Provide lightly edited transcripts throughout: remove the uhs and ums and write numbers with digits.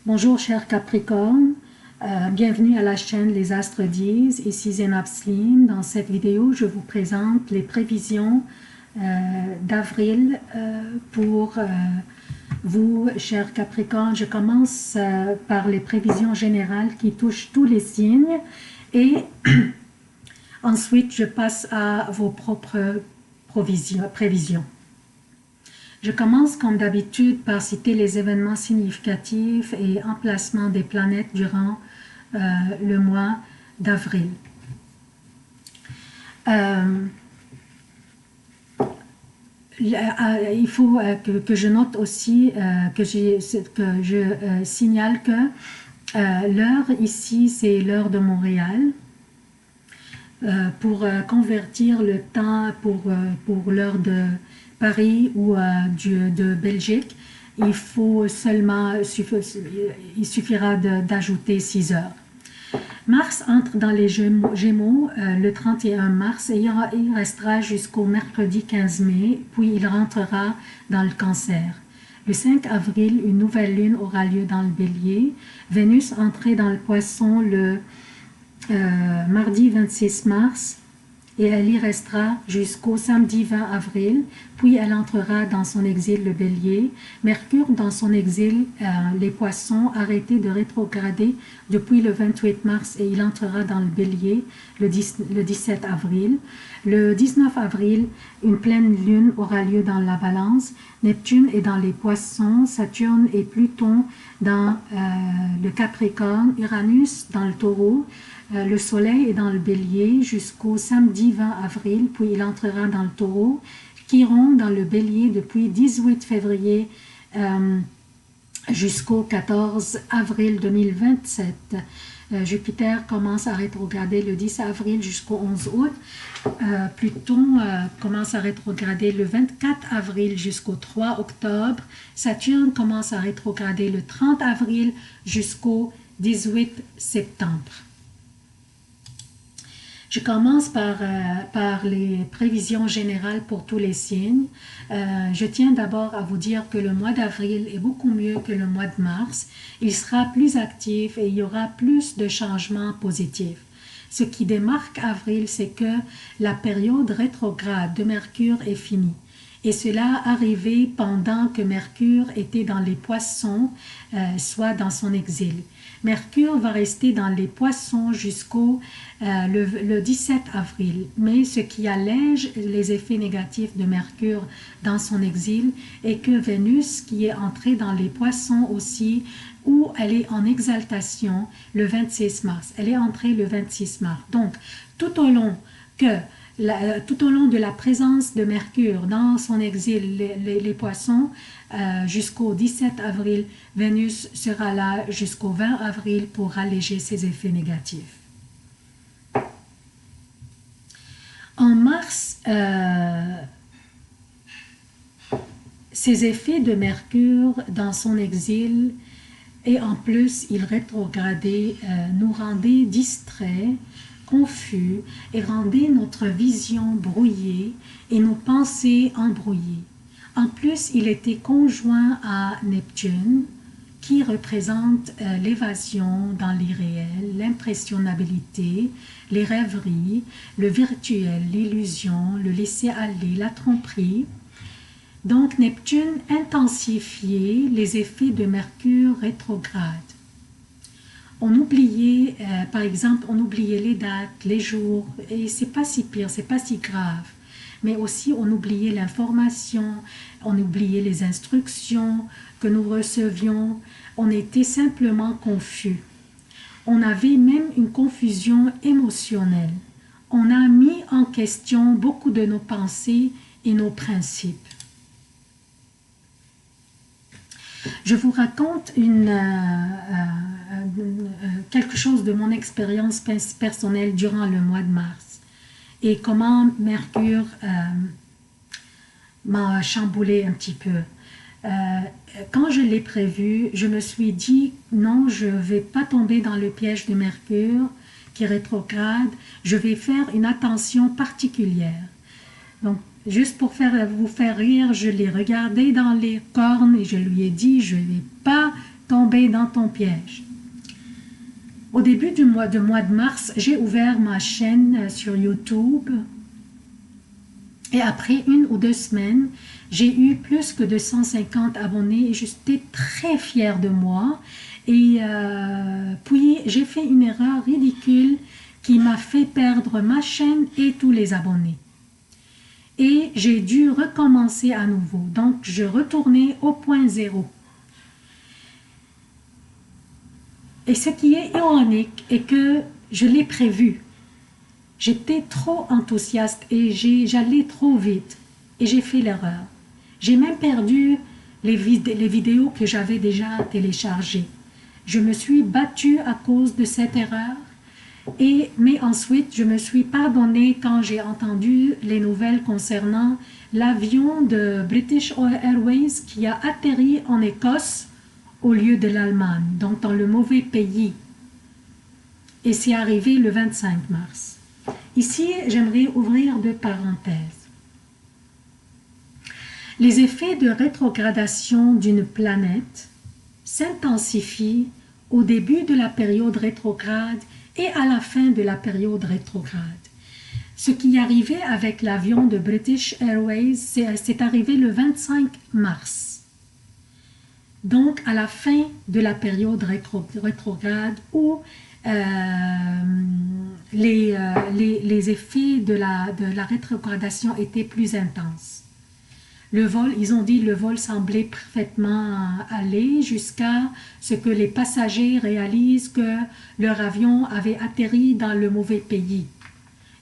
Bonjour chers Capricornes, bienvenue à la chaîne Les Astres disent, ici Zénab Slim. Dans cette vidéo, je vous présente les prévisions d'avril pour vous chers Capricornes. Je commence par les prévisions générales qui touchent tous les signes et ensuite je passe à vos propres prévisions. Je commence comme d'habitude par citer les événements significatifs et emplacements des planètes durant le mois d'avril. Il faut que je note aussi, que je signale que l'heure ici, c'est l'heure de Montréal. Pour convertir le temps pour l'heure de Paris ou de Belgique, il suffira d'ajouter 6 heures. Mars entre dans les Gémeaux le 31 mars et il restera jusqu'au mercredi 15 mai, puis il rentrera dans le Cancer. Le 5 avril, une nouvelle lune aura lieu dans le Bélier. Vénus entrera dans le Poisson le mardi 26 mars et elle y restera jusqu'au samedi 20 avril, puis elle entrera dans son exil le Bélier. Mercure dans son exil les Poissons, arrêté de rétrograder depuis le 28 mars et il entrera dans le Bélier le 17 avril. Le 19 avril, une pleine lune aura lieu dans la Balance. Neptune est dans les Poissons, Saturne et Pluton dans le Capricorne, Uranus dans le Taureau. Le Soleil est dans le Bélier jusqu'au samedi 20 avril, puis il entrera dans le Taureau. Chiron dans le Bélier depuis 18 février jusqu'au 14 avril 2027. Jupiter commence à rétrograder le 10 avril jusqu'au 11 août. Pluton commence à rétrograder le 24 avril jusqu'au 3 octobre. Saturne commence à rétrograder le 30 avril jusqu'au 18 septembre. Je commence par les prévisions générales pour tous les signes. Je tiens d'abord à vous dire que le mois d'avril est beaucoup mieux que le mois de mars. Il sera plus actif et il y aura plus de changements positifs. Ce qui démarque avril, c'est que la période rétrograde de Mercure est finie. Et cela arrivé pendant que Mercure était dans les Poissons, soit dans son exil. Mercure va rester dans les Poissons jusqu'au le 17 avril, mais ce qui allège les effets négatifs de Mercure dans son exil est que Vénus, qui est entrée dans les Poissons aussi, où elle est en exaltation le 26 mars. Elle est entrée le 26 mars. Donc, tout au long de la présence de Mercure dans son exil, les Poissons, jusqu'au 17 avril, Vénus sera là jusqu'au 20 avril pour alléger ses effets négatifs. En mars, ces effets de Mercure dans son exil et en plus il rétrogradait nous rendaient distraits, confus et rendaient notre vision brouillée et nos pensées embrouillées. En plus, il était conjoint à Neptune, qui représente l'évasion dans l'irréel, l'impressionnabilité, les rêveries, le virtuel, l'illusion, le laisser-aller, la tromperie. Donc, Neptune intensifiait les effets de Mercure rétrograde. On oubliait, par exemple, on oubliait les dates, les jours, et c'est pas si pire, c'est pas si grave. Mais aussi on oubliait l'information, on oubliait les instructions que nous recevions, on était simplement confus. On avait même une confusion émotionnelle. On a mis en question beaucoup de nos pensées et nos principes. Je vous raconte quelque chose de mon expérience personnelle durant le mois de mars. Et comment Mercure m'a chamboulé un petit peu. Quand je l'ai prévu, je me suis dit non, je ne vais pas tomber dans le piège de Mercure qui rétrograde, je vais faire une attention particulière. Donc, juste pour vous faire rire, je l'ai regardé dans les cornes et je lui ai dit, je ne vais pas tomber tomber dans ton piège. Au début du mois de mars, j'ai ouvert ma chaîne sur YouTube et après 1 ou 2 semaines, j'ai eu plus que 250 abonnés et j'étais très fière de moi. Et puis, j'ai fait une erreur ridicule qui m'a fait perdre ma chaîne et tous les abonnés. Et j'ai dû recommencer à nouveau. Donc, je retournais au point zéro. Et ce qui est ironique est que je l'ai prévu. J'étais trop enthousiaste et j'allais trop vite. Et j'ai fait l'erreur. J'ai même perdu les vidéos que j'avais déjà téléchargées. Je me suis battue à cause de cette erreur. Mais ensuite, je me suis pardonnée quand j'ai entendu les nouvelles concernant l'avion de British Airways qui a atterri en Écosse au lieu de l'Allemagne, donc dans le mauvais pays. Et c'est arrivé le 25 mars. Ici, j'aimerais ouvrir 2 parenthèses. Les effets de rétrogradation d'une planète s'intensifient au début de la période rétrograde et à la fin de la période rétrograde. Ce qui arrivait avec l'avion de British Airways, c'est arrivé le 25 mars. Donc, à la fin de la période rétrograde où les effets de la rétrogradation étaient plus intenses. Le vol, ils ont dit, le vol semblait parfaitement aller jusqu'à ce que les passagers réalisent que leur avion avait atterri dans le mauvais pays.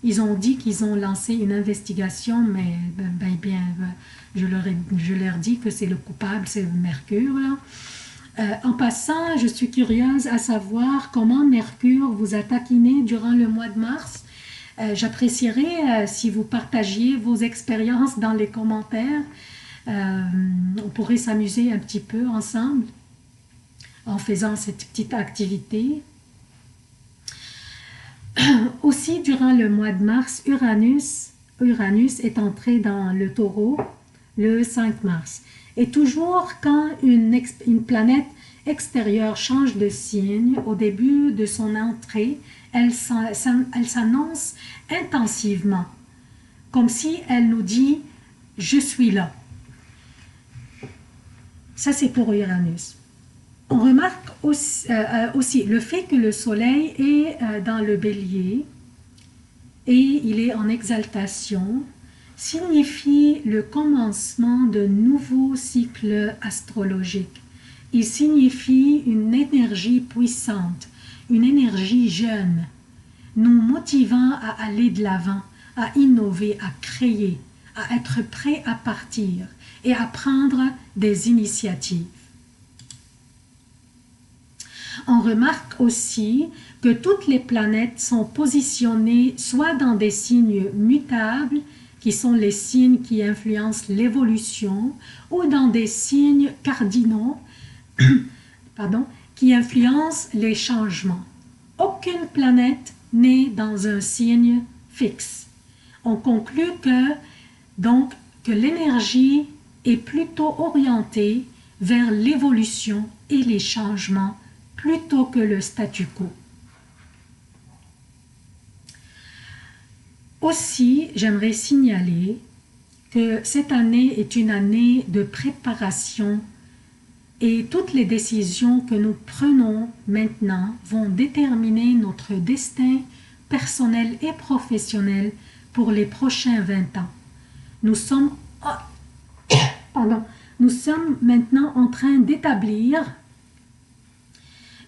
Ils ont dit qu'ils ont lancé une investigation, mais je leur dis que c'est le coupable, c'est Mercure. Là. En passant, je suis curieuse à savoir comment Mercure vous a taquiné durant le mois de mars. J'apprécierais si vous partagiez vos expériences dans les commentaires. On pourrait s'amuser un petit peu ensemble en faisant cette petite activité. Aussi, durant le mois de mars, Uranus est entré dans le Taureau le 5 mars. Et toujours quand une planète extérieure change de signe, au début de son entrée, elle s'annonce intensivement, comme si elle nous dit « je suis là ». Ça, c'est pour Uranus. On remarque aussi le fait que le Soleil est dans le Bélier et il est en exaltation, signifie le commencement de nouveaux cycles astrologiques. Il signifie une énergie puissante, une énergie jeune, nous motivant à aller de l'avant, à innover, à créer, à être prêt à partir et à prendre des initiatives. On remarque aussi que toutes les planètes sont positionnées soit dans des signes mutables, qui sont les signes qui influencent l'évolution, ou dans des signes cardinaux, qui influencent les changements. Aucune planète n'est dans un signe fixe. On conclut que l'énergie est plutôt orientée vers l'évolution et les changements plutôt que le statu quo. Aussi, j'aimerais signaler que cette année est une année de préparation et toutes les décisions que nous prenons maintenant vont déterminer notre destin personnel et professionnel pour les prochains 20 ans. Nous sommes maintenant en train d'établir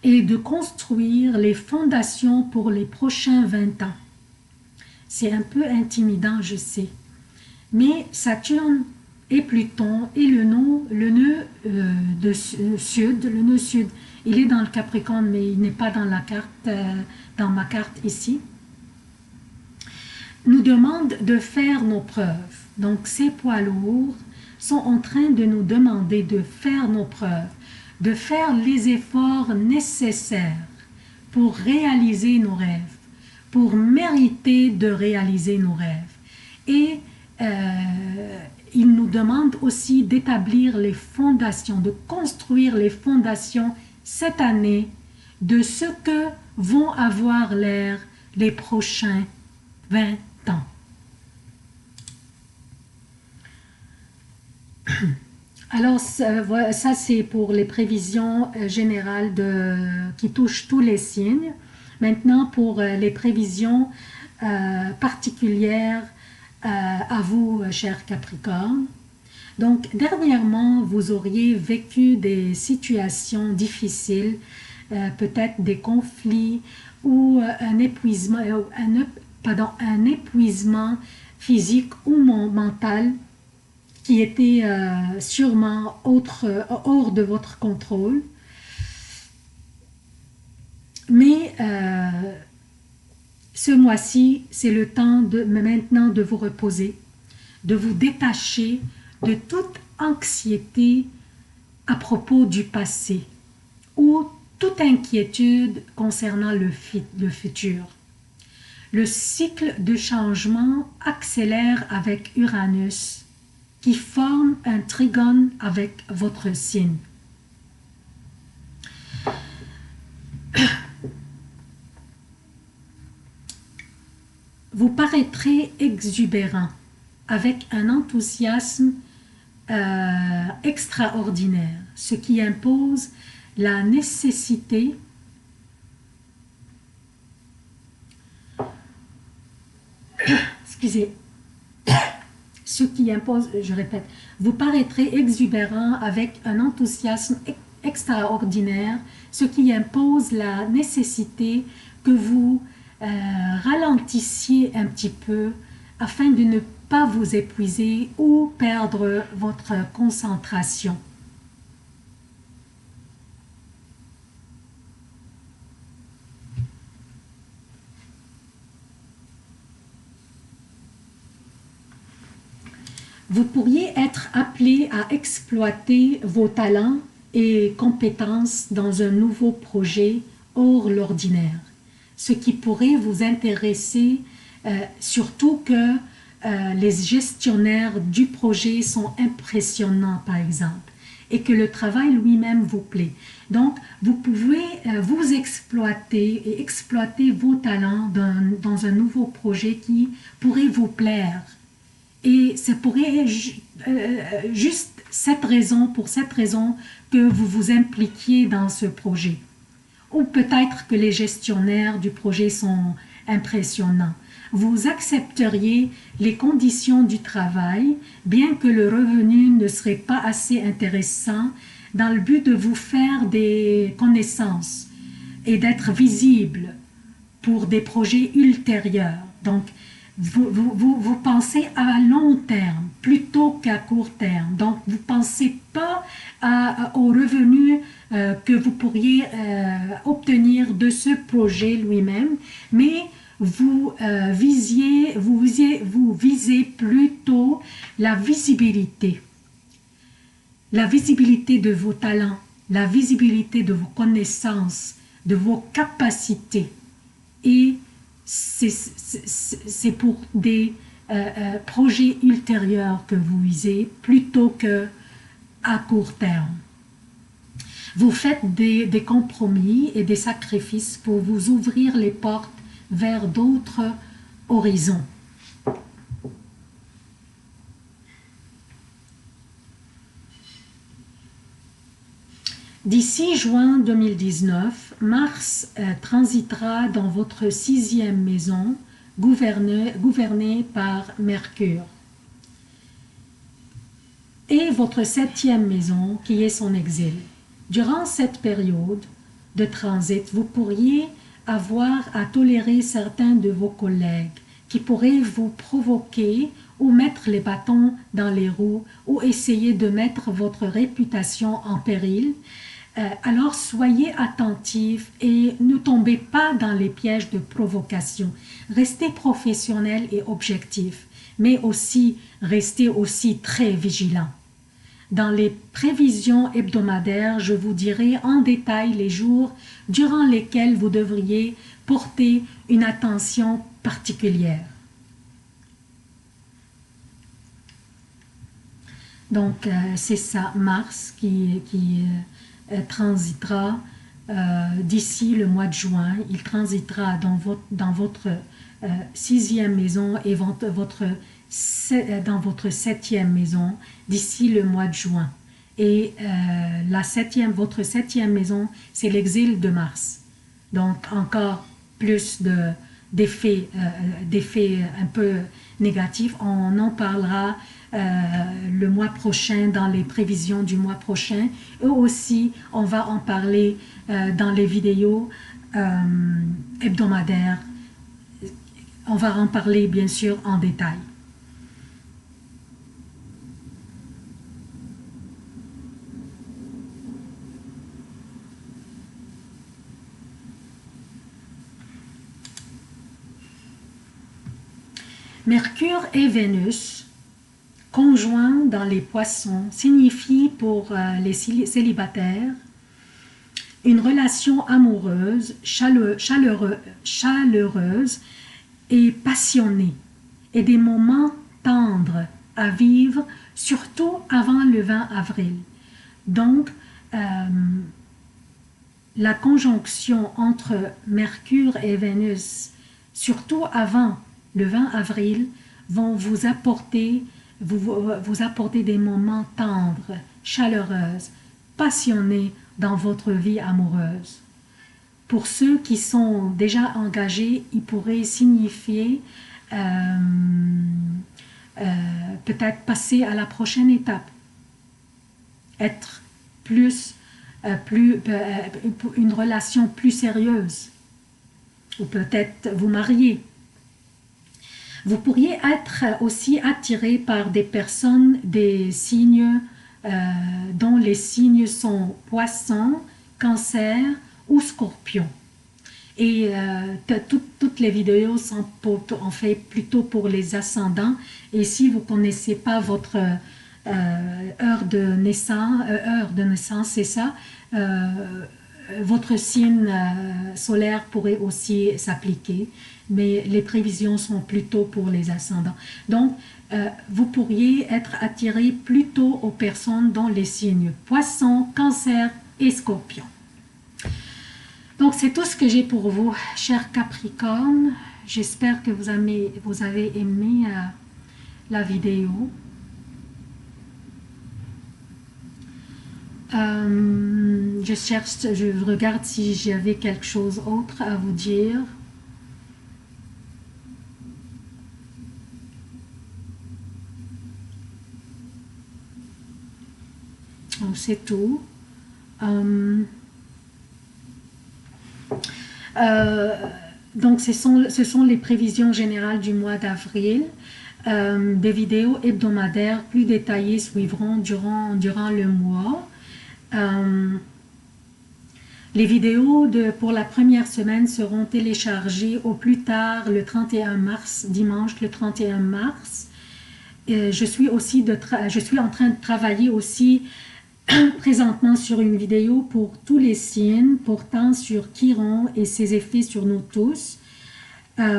et de construire les fondations pour les prochains 20 ans. C'est un peu intimidant, je sais. Mais Saturne et Pluton et le nœud sud, il est dans le Capricorne, mais il n'est pas dans la carte, dans ma carte ici, nous demandent de faire nos preuves. Donc ces poids lourds sont en train de nous demander de faire nos preuves, de faire les efforts nécessaires pour réaliser nos rêves, pour mériter de réaliser nos rêves. Et il nous demande aussi d'établir les fondations, de construire les fondations cette année de ce que vont avoir l'air les prochains 20 ans. Alors, ça c'est pour les prévisions générales qui touchent tous les signes. Maintenant, pour les prévisions particulières à vous, chers Capricornes. Donc, dernièrement, vous auriez vécu des situations difficiles, peut-être des conflits ou un épuisement physique ou mental qui était sûrement hors de votre contrôle. Mais ce mois-ci, c'est le temps maintenant de vous reposer, de vous détacher de toute anxiété à propos du passé ou toute inquiétude concernant le futur. Le cycle de changement accélère avec Uranus qui forme un trigone avec votre signe. Vous paraîtrez exubérant avec un enthousiasme extraordinaire, ce qui impose la nécessité ce qui impose, je répète, vous paraîtrez exubérant avec un enthousiasme extraordinaire, ce qui impose la nécessité que vous ralentissiez un petit peu afin de ne pas vous épuiser ou perdre votre concentration. Vous pourriez être appelé à exploiter vos talents et compétences dans un nouveau projet hors l'ordinaire, ce qui pourrait vous intéresser, surtout que les gestionnaires du projet sont impressionnants, par exemple, et que le travail lui-même vous plaît. Donc, vous pouvez vous exploiter et exploiter vos talents dans un nouveau projet qui pourrait vous plaire. Et c'est juste pour cette raison que vous vous impliquiez dans ce projet. Ou peut-être que les gestionnaires du projet sont impressionnants. Vous accepteriez les conditions du travail, bien que le revenu ne serait pas assez intéressant, dans le but de vous faire des connaissances et d'être visible pour des projets ultérieurs. Donc, vous pensez à long terme plutôt qu'à court terme. Donc, vous ne pensez pas aux revenus que vous pourriez obtenir de ce projet lui-même, mais vous visez plutôt la visibilité de vos talents, la visibilité de vos connaissances, de vos capacités. Et c'est pour des projets ultérieurs que vous visez plutôt que à court terme. Vous faites des compromis et des sacrifices pour vous ouvrir les portes vers d'autres horizons. D'ici juin 2019, Mars transitera dans votre 6e maison, gouvernée par Mercure. Et votre 7e maison, qui est son exil. Durant cette période de transit, vous pourriez avoir à tolérer certains de vos collègues qui pourraient vous provoquer ou mettre les bâtons dans les roues ou essayer de mettre votre réputation en péril. Alors soyez attentifs et ne tombez pas dans les pièges de provocation. Restez professionnel et objectif, mais aussi restez aussi très vigilant. Dans les prévisions hebdomadaires, je vous dirai en détail les jours durant lesquels vous devriez porter une attention particulière. Donc, c'est ça, Mars qui transitera d'ici le mois de juin. Il transitera dans votre sixième maison et dans votre septième maison d'ici le mois de juin. Et votre septième maison, c'est l'exil de Mars. Donc encore plus d'effets un peu négatifs. On en parlera le mois prochain, dans les prévisions du mois prochain. Et aussi, on va en parler dans les vidéos hebdomadaires. On va en parler bien sûr en détail. Mercure et Vénus, conjoints dans les poissons, signifie pour les célibataires une relation amoureuse, chaleureuse et passionnée, et des moments tendres à vivre, surtout avant le 20 avril. Donc, la conjonction entre Mercure et Vénus, surtout avant le 20 avril, vont vous apporter des moments tendres, chaleureux, passionnés dans votre vie amoureuse. Pour ceux qui sont déjà engagés, il pourrait signifier peut-être passer à la prochaine étape, être une relation plus sérieuse, ou peut-être vous marier. Vous pourriez être aussi attiré par des personnes, des signes dont les signes sont Poisson, Cancer ou Scorpion. Et toutes les vidéos sont en fait plutôt pour les ascendants. Et si vous ne connaissez pas votre heure de naissance, c'est ça, votre signe solaire pourrait aussi s'appliquer, mais les prévisions sont plutôt pour les ascendants. Donc, vous pourriez être attiré plutôt aux personnes dont les signes Poisson, Cancer et Scorpion. Donc, c'est tout ce que j'ai pour vous, chers Capricornes. J'espère que vous avez aimé la vidéo. Je regarde si j'avais quelque chose d'autre à vous dire. C'est tout. Donc ce sont les prévisions générales du mois d'avril. Des vidéos hebdomadaires plus détaillées suivront durant le mois. Les vidéos pour la première semaine seront téléchargées au plus tard le 31 mars, dimanche le 31 mars. Je suis en train de travailler aussi présentement sur une vidéo pour tous les signes portant sur Chiron et ses effets sur nous tous. Ça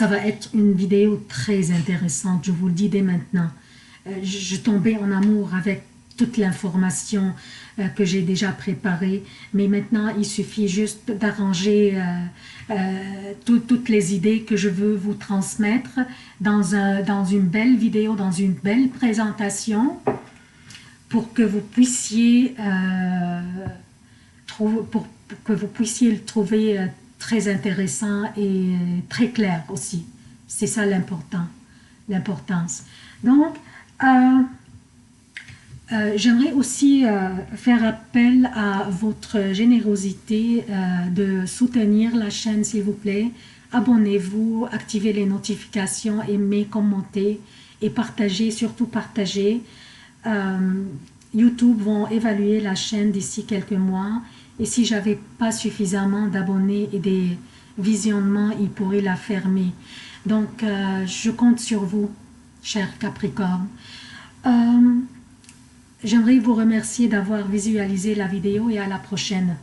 va être une vidéo très intéressante, je vous le dis dès maintenant. Je tombais en amour avec toute l'information que j'ai déjà préparée, mais maintenant il suffit juste d'arranger toutes les idées que je veux vous transmettre dans une belle vidéo, dans une belle présentation, pour que vous puissiez le trouver très intéressant et très clair aussi. C'est ça l'importance. Donc, j'aimerais aussi faire appel à votre générosité de soutenir la chaîne, s'il vous plaît. Abonnez-vous, activez les notifications, aimez, commentez et partagez, surtout partagez. YouTube vont évaluer la chaîne d'ici quelques mois, et si j'avais pas suffisamment d'abonnés et des visionnements, ils pourraient la fermer. Donc je compte sur vous, chers Capricornes. J'aimerais vous remercier d'avoir visualisé la vidéo et à la prochaine.